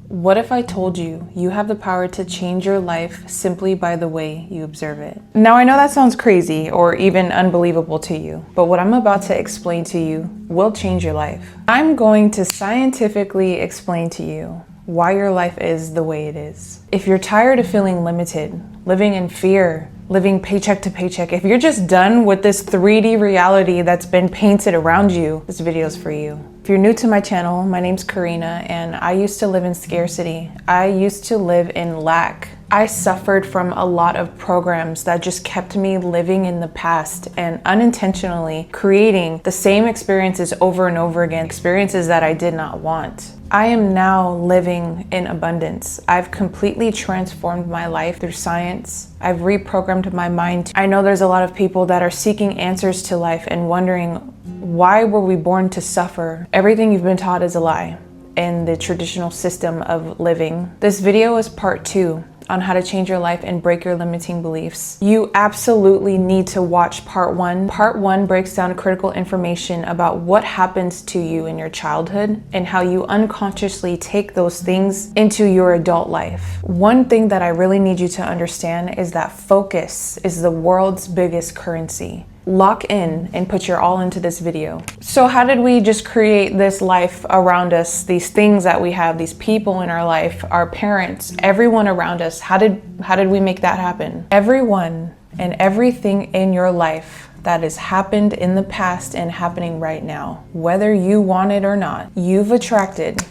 What if I told you you have the power to change your life simply by the way you observe it? Now, I know that sounds crazy or even unbelievable to you, but what I'm about to explain to you will change your life. I'm going to scientifically explain to you why your life is the way it is. If you're tired of feeling limited, living in fear, living paycheck to paycheck, if you're just done with this 3D reality that's been painted around you, this video is for you. If you're new to my channel, my name's Karina, and I used to live in scarcity. I used to live in lack. I suffered from a lot of programs that just kept me living in the past and unintentionally creating the same experiences over and over again, experiences that I did not want. I am now living in abundance. I've completely transformed my life through science. I've reprogrammed my mind. I know there's a lot of people that are seeking answers to life and wondering, why were we born to suffer? Everything you've been taught is a lie in the traditional system of living. This video is part 2 on how to change your life and break your limiting beliefs. You absolutely need to watch part 1. Part 1 breaks down critical information about what happens to you in your childhood and how you unconsciously take those things into your adult life. One thing that I really need you to understand is that focus is the world's biggest currency. Lock in and put your all into this video. So how did we just create this life around us, these things that we have, these people in our life, our parents, everyone around us? How did we make that happen? Everyone and everything in your life that has happened in the past and happening right now, whether you want it or not, you've attracted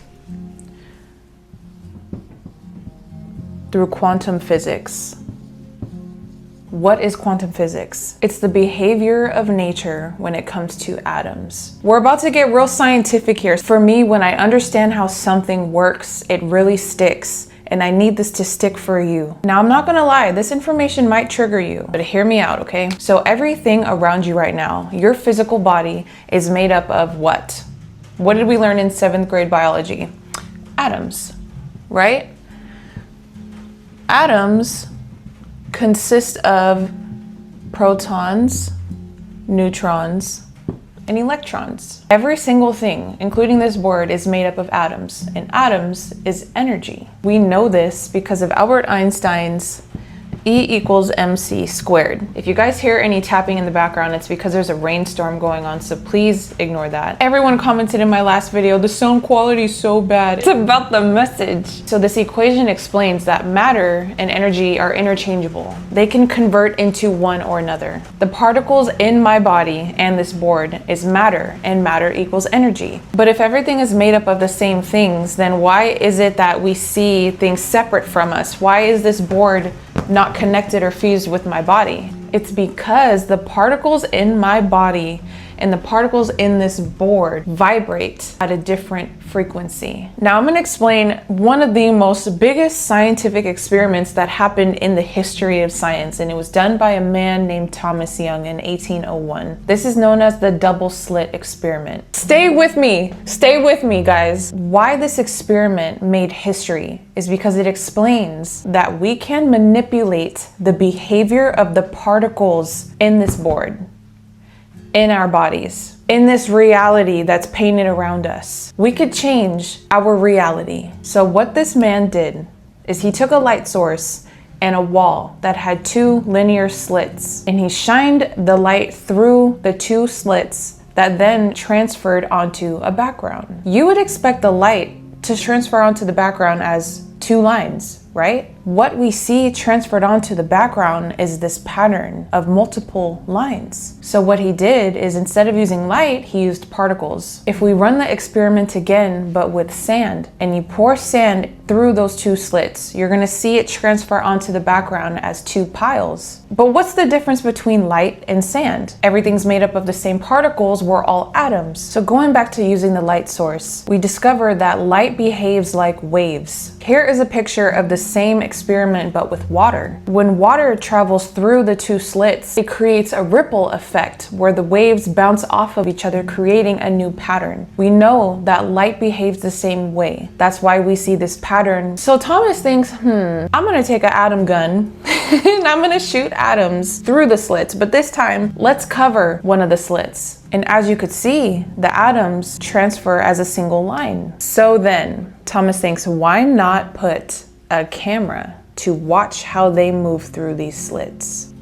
through quantum physics. What is quantum physics? It's the behavior of nature when it comes to atoms. We're about to get real scientific here. For me, when I understand how something works, it really sticks. And I need this to stick for you. Now, I'm not gonna lie, this information might trigger you, but hear me out, okay? So everything around you right now, your physical body is made up of what? What did we learn in 7th grade biology? Atoms, right? Atoms consist of protons, neutrons, and electrons. Every single thing, including this board, is made up of atoms, and atoms is energy. We know this because of Albert Einstein's E = mc squared. If you guys hear any tapping in the background, it's because there's a rainstorm going on, so please ignore that. Everyone commented in my last video, the sound quality is so bad. It's about the message. So this equation explains that matter and energy are interchangeable. They can convert into one or another. The particles in my body and this board is matter, and matter equals energy. But if everything is made up of the same things, then why is it that we see things separate from us? Why is this board not connected or fused with my body? It's because the particles in my body and the particles in this board vibrate at a different frequency. Now I'm going to explain one of the most biggest scientific experiments that happened in the history of science, and it was done by a man named Thomas Young in 1801. This is known as the double slit experiment. Stay with me guys. Why this experiment made history is because it explains that we can manipulate the behavior of the particles in this board, in our bodies, in this reality that's painted around us. We could change our reality. So what this man did is he took a light source and a wall that had 2 linear slits, and he shined the light through the 2 slits that then transferred onto a background. You would expect the light to transfer onto the background as 2 lines, right? What we see transferred onto the background is this pattern of multiple lines. So what he did is, instead of using light, he used particles. If we run the experiment again, but with sand, and you pour sand through those 2 slits, you're gonna see it transfer onto the background as 2 piles. But what's the difference between light and sand? Everything's made up of the same particles, we're all atoms. So going back to using the light source, we discovered that light behaves like waves. Here is a picture of the same experiment but with water. When water travels through the 2 slits, it creates a ripple effect where the waves bounce off of each other, creating a new pattern. We know that light behaves the same way. That's why we see this pattern. So Thomas thinks, I'm gonna take an atom gun and I'm gonna shoot atoms through the slits, but this time let's cover one of the slits. And as you could see, the atoms transfer as a single line. So then, Thomas thinks, why not put a camera to watch how they move through these slits?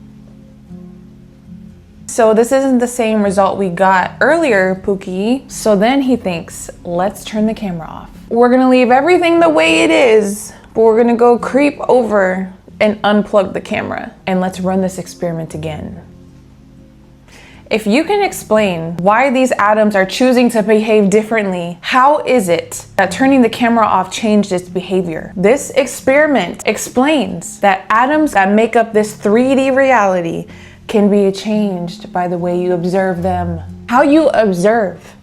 So this isn't the same result we got earlier, Pookie. So then he thinks, let's turn the camera off. We're gonna leave everything the way it is, but we're gonna go creep over and unplug the camera, and let's run this experiment again. If you can explain why these atoms are choosing to behave differently, how is it that turning the camera off changed its behavior? This experiment explains that atoms that make up this 3D reality can be changed by the way you observe them. How you observe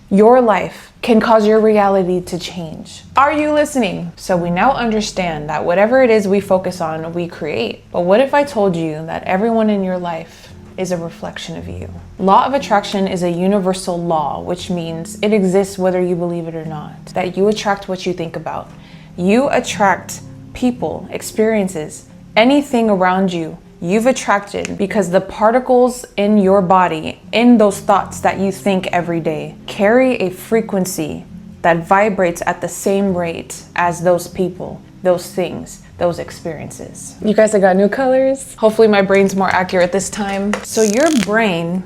your life can cause your reality to change. Are you listening? So we now understand that whatever it is we focus on, we create. But what if I told you that everyone in your life is a reflection of you? Law of attraction is a universal law, which means it exists whether you believe it or not. That you attract what you think about. You attract people, experiences, anything around you. You've attracted because the particles in your body, in those thoughts that you think every day, carry a frequency that vibrates at the same rate as those people, those things, those experiences. You guys, I got new colors. Hopefully my brain's more accurate this time. So your brain,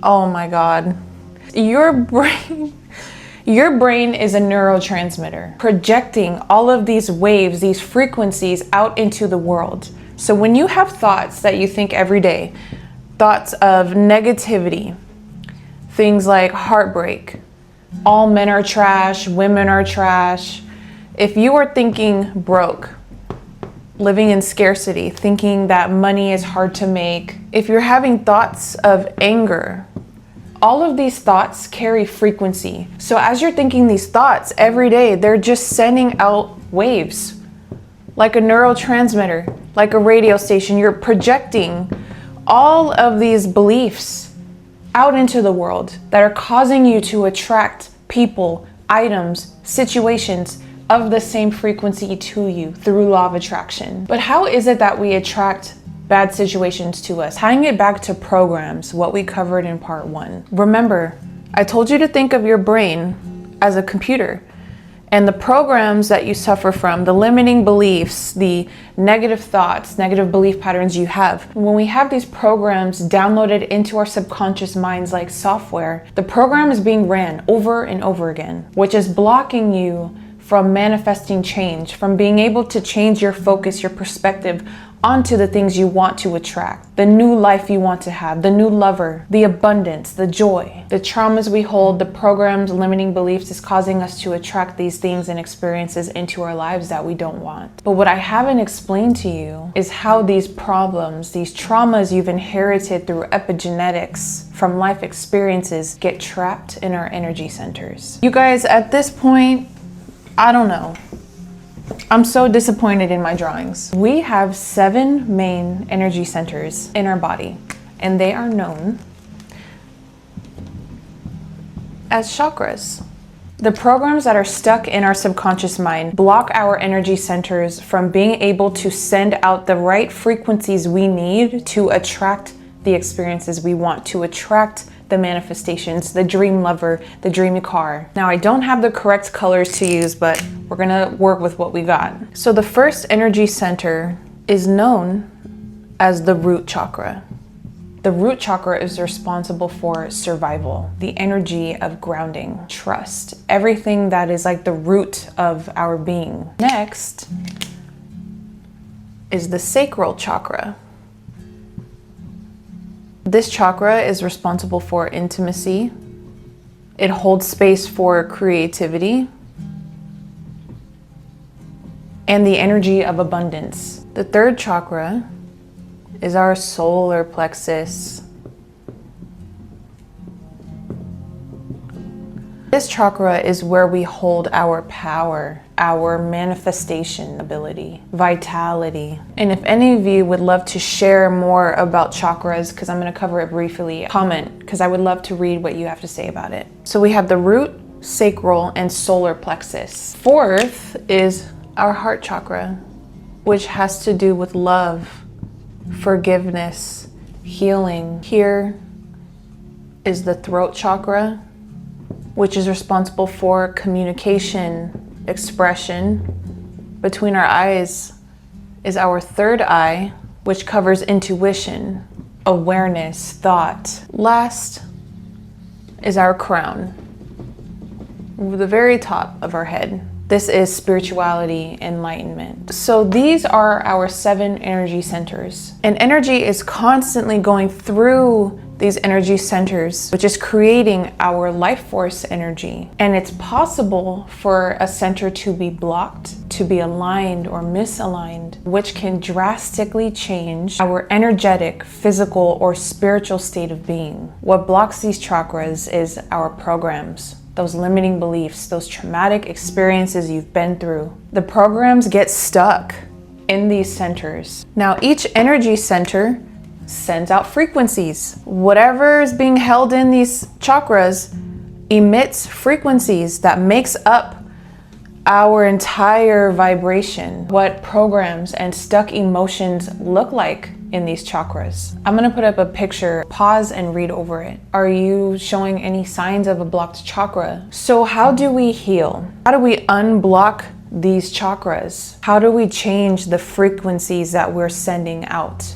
oh my God, your brain is a neurotransmitter, projecting all of these waves, these frequencies out into the world. So when you have thoughts that you think every day, thoughts of negativity, things like heartbreak, all men are trash, women are trash. If you are thinking broke, living in scarcity, thinking that money is hard to make, if you're having thoughts of anger, all of these thoughts carry frequency. So as you're thinking these thoughts every day, they're just sending out waves. Like a neurotransmitter, like a radio station, you're projecting all of these beliefs out into the world that are causing you to attract people, items, situations of the same frequency to you through law of attraction. But how is it that we attract bad situations to us? Tying it back to programs, what we covered in part 1. Remember, I told you to think of your brain as a computer. And the programs that you suffer from, the limiting beliefs, the negative thoughts, negative belief patterns you have, when we have these programs downloaded into our subconscious minds like software, the program is being ran over and over again, which is blocking you from manifesting change, from being able to change your focus, your perspective onto the things you want to attract, the new life you want to have, the new lover, the abundance, the joy. The traumas we hold, the programs, limiting beliefs is causing us to attract these things and experiences into our lives that we don't want. But what I haven't explained to you is how these problems, these traumas you've inherited through epigenetics from life experiences get trapped in our energy centers. You guys, at this point, I don't know. I'm so disappointed in my drawings. We have 7 main energy centers in our body, and they are known as chakras. The programs that are stuck in our subconscious mind block our energy centers from being able to send out the right frequencies we need to attract the experiences we want, to attract the manifestations, the dream lover, the dreamy car. Now, I don't have the correct colors to use, but we're gonna work with what we got. So the first energy center is known as the root chakra. The root chakra is responsible for survival, the energy of grounding, trust, everything that is like the root of our being. Next is the sacral chakra. This chakra is responsible for intimacy. It holds space for creativity and the energy of abundance. The third chakra is our solar plexus. This chakra is where we hold our power, our manifestation ability, vitality. And if any of you would love to share more about chakras, because I'm going to cover it briefly, comment, because I would love to read what you have to say about it. So we have the root, sacral, and solar plexus. Fourth is our heart chakra, which has to do with love, forgiveness, healing. Here is the throat chakra, which is responsible for communication, expression. Between our eyes is our third eye, which covers intuition, awareness, thought. Last is our crown, the very top of our head. This is spirituality, enlightenment. So these are our 7 energy centers. And energy is constantly going through these energy centers, which is creating our life force energy. And it's possible for a center to be blocked, to be aligned or misaligned, which can drastically change our energetic, physical, or spiritual state of being. What blocks these chakras is our programs, those limiting beliefs, those traumatic experiences you've been through. The programs get stuck in these centers. Now, each energy center sends out frequencies. Whatever is being held in these chakras emits frequencies that makes up our entire vibration. What programs and stuck emotions look like in these chakras. I'm gonna put up a picture, pause and read over it. Are you showing any signs of a blocked chakra? So how do we heal? How do we unblock these chakras? How do we change the frequencies that we're sending out?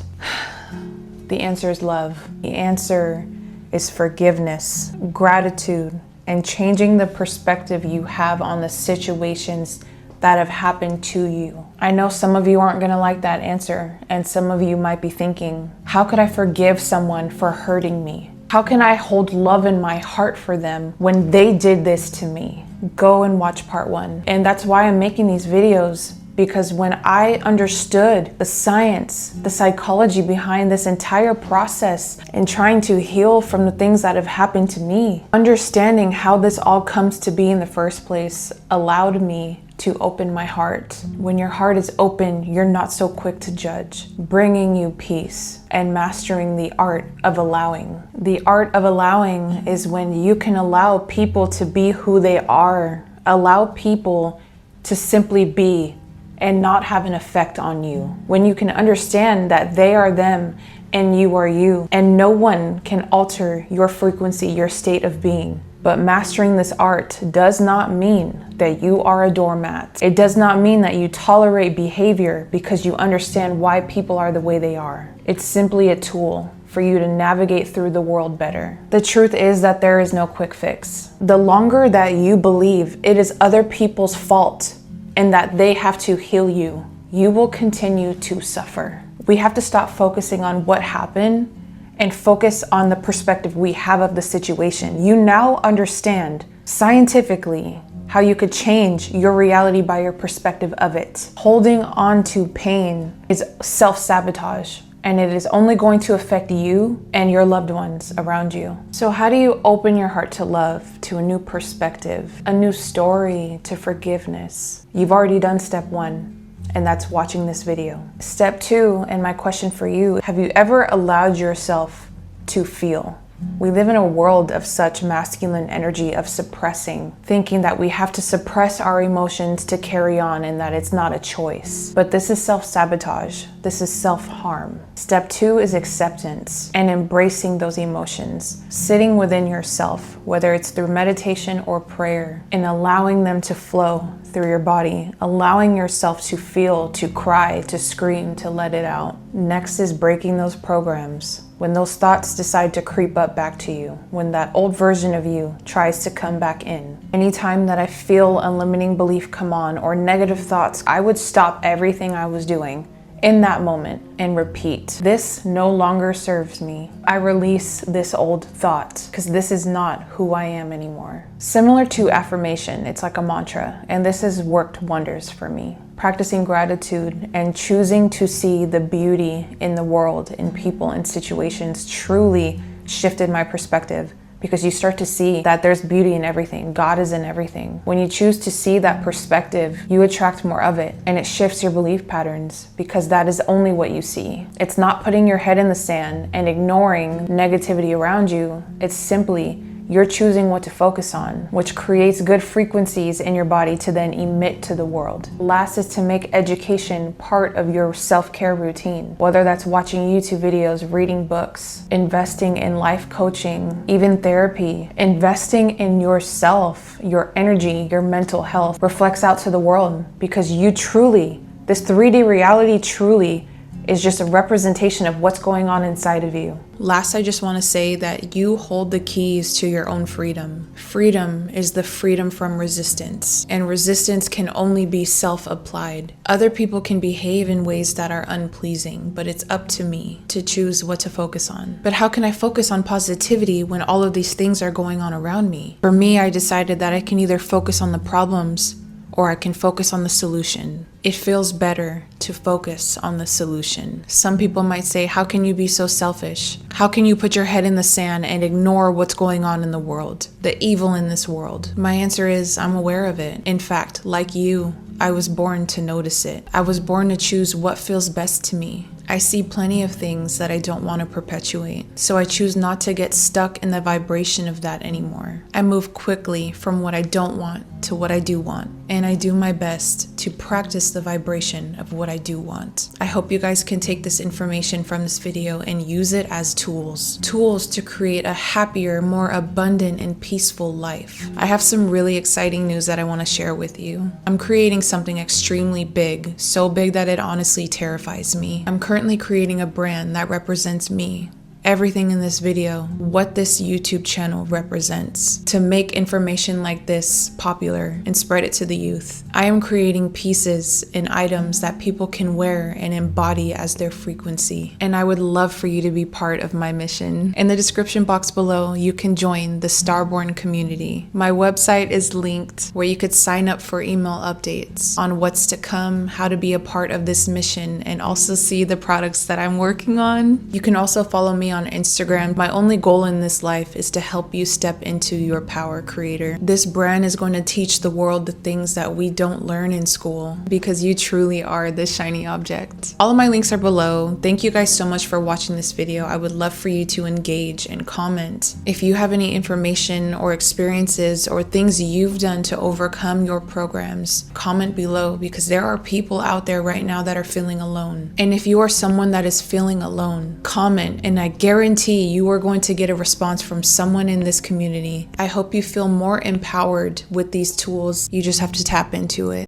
The answer is love. The answer is forgiveness, gratitude, and changing the perspective you have on the situations that have happened to you. I know some of you aren't gonna like that answer, and some of you might be thinking, how could I forgive someone for hurting me? How can I hold love in my heart for them when they did this to me? Go and watch part 1. And that's why I'm making these videos, because when I understood the science, the psychology behind this entire process and trying to heal from the things that have happened to me, understanding how this all comes to be in the first place allowed me to open my heart. When your heart is open, you're not so quick to judge, bringing you peace and mastering the art of allowing. The art of allowing is when you can allow people to be who they are, allow people to simply be and not have an effect on you. When you can understand that they are them and you are you, and no one can alter your frequency, your state of being. But mastering this art does not mean that you are a doormat. It does not mean that you tolerate behavior because you understand why people are the way they are. It's simply a tool for you to navigate through the world better. The truth is that there is no quick fix. The longer that you believe it is other people's fault and that they have to heal you, you will continue to suffer. We have to stop focusing on what happened and focus on the perspective we have of the situation. You now understand scientifically how you could change your reality by your perspective of it. Holding on to pain is self-sabotage, and it is only going to affect you and your loved ones around you. So how do you open your heart to love, to a new perspective, a new story, to forgiveness? You've already done step 1. And that's watching this video. Step 2, and my question for you, have you ever allowed yourself to feel? We live in a world of such masculine energy of suppressing, thinking that we have to suppress our emotions to carry on and that it's not a choice. But this is self-sabotage. This is self-harm. Step 2 is acceptance and embracing those emotions, sitting within yourself, whether it's through meditation or prayer, and allowing them to flow through your body, allowing yourself to feel, to cry, to scream, to let it out. Next is breaking those programs. When those thoughts decide to creep up back to you, when that old version of you tries to come back in. Anytime that I feel a limiting belief come on or negative thoughts, I would stop everything I was doing in that moment and repeat, this no longer serves me. I release this old thought because this is not who I am anymore. Similar to affirmation, it's like a mantra, and this has worked wonders for me. Practicing gratitude and choosing to see the beauty in the world, in people and situations truly shifted my perspective. Because you start to see that there's beauty in everything. God is in everything. When you choose to see that perspective, you attract more of it, and it shifts your belief patterns because that is only what you see. It's not putting your head in the sand and ignoring negativity around you. It's simply You're choosing what to focus on, which creates good frequencies in your body to then emit to the world. Last is to make education part of your self-care routine, whether that's watching YouTube videos, reading books, investing in life coaching, even therapy. Investing in yourself, your energy, your mental health reflects out to the world, because you truly, this 3D reality truly is just a representation of what's going on inside of you. Last, I just want to say that you hold the keys to your own freedom. Freedom is the freedom from resistance, and resistance can only be self-applied. Other people can behave in ways that are unpleasing, but it's up to me to choose what to focus on. But how can I focus on positivity when all of these things are going on around me? For me, I decided that I can either focus on the problems or I can focus on the solution. It feels better to focus on the solution. Some people might say, how can you be so selfish? How can you put your head in the sand and ignore what's going on in the world, the evil in this world? My answer is, I'm aware of it. In fact, like you, I was born to notice it. I was born to choose what feels best to me. I see plenty of things that I don't want to perpetuate, so I choose not to get stuck in the vibration of that anymore. I move quickly from what I don't want to what I do want, and I do my best to practice the vibration of what I do want. I hope you guys can take this information from this video and use it as tools to create a happier, more abundant and peaceful life. I have some really exciting news that I want to share with you. I'm creating something extremely big, so big that it honestly terrifies me. I'm currently creating a brand that represents me. Everything in this video, what this YouTube channel represents, to make information like this popular and spread it to the youth. I am creating pieces and items that people can wear and embody as their frequency. And I would love for you to be part of my mission. In the description box below, you can join the Starborn community. My website is linked where you could sign up for email updates on what's to come, how to be a part of this mission, and also see the products that I'm working on. You can also follow me on Instagram. My only goal in this life is to help you step into your power, creator. This brand is going to teach the world the things that we don't learn in school, because you truly are the shiny object. All of my links are below. Thank you guys so much for watching this video. I would love for you to engage and comment. If you have any information or experiences or things you've done to overcome your programs, comment below, because there are people out there right now that are feeling alone. And if you are someone that is feeling alone, comment, and I guarantee you are going to get a response from someone in this community. I hope you feel more empowered with these tools. You just have to tap into it.